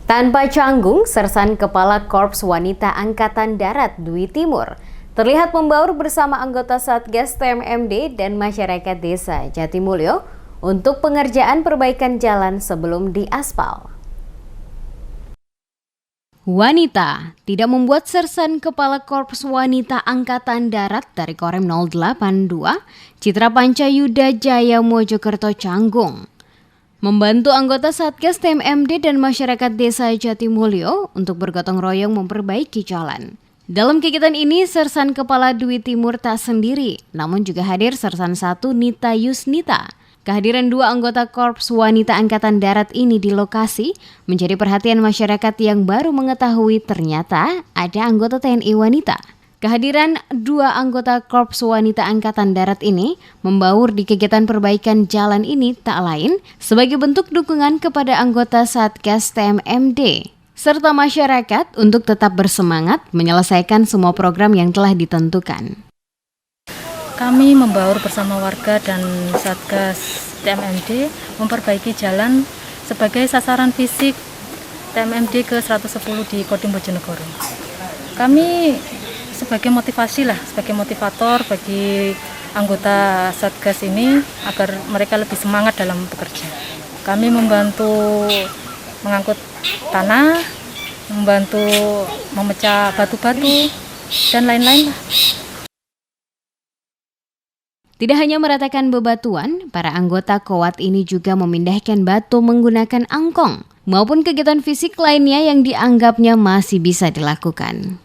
Tanpa canggung, Sersan Kepala Korps Wanita Angkatan Darat Dwi Timur terlihat membaur bersama anggota Satgas TMMD dan masyarakat desa Jatimulyo untuk pengerjaan perbaikan jalan sebelum diaspal. Wanita tidak membuat Sersan Kepala Korps Wanita Angkatan Darat dari Korem 082 Citra Pancayuda Jaya Mojokerto canggung. Membantu anggota Satgas TMMD dan masyarakat desa Jatimulyo untuk bergotong royong memperbaiki jalan. Dalam kegiatan ini, Sersan Kepala Dwi Timur tak sendiri, namun juga hadir Sersan 1 Nita Yusnita. Kehadiran dua anggota Korps Wanita Angkatan Darat ini di lokasi menjadi perhatian masyarakat yang baru mengetahui ternyata ada anggota TNI wanita. Kehadiran dua anggota Korps Wanita Angkatan Darat ini membaur di kegiatan perbaikan jalan ini tak lain sebagai bentuk dukungan kepada anggota Satgas TMMD serta masyarakat untuk tetap bersemangat menyelesaikan semua program yang telah ditentukan. Kami membaur bersama warga dan Satgas TMMD memperbaiki jalan sebagai sasaran fisik TMMD ke-110 di Kodim Bojonegoro. Kami sebagai motivasi sebagai motivator bagi anggota Satgas ini agar mereka lebih semangat dalam bekerja. Kami membantu mengangkut tanah, membantu memecah batu-batu, dan lain-lain. Tidak hanya meratakan bebatuan, para anggota Kowat ini juga memindahkan batu menggunakan angkong maupun kegiatan fisik lainnya yang dianggapnya masih bisa dilakukan.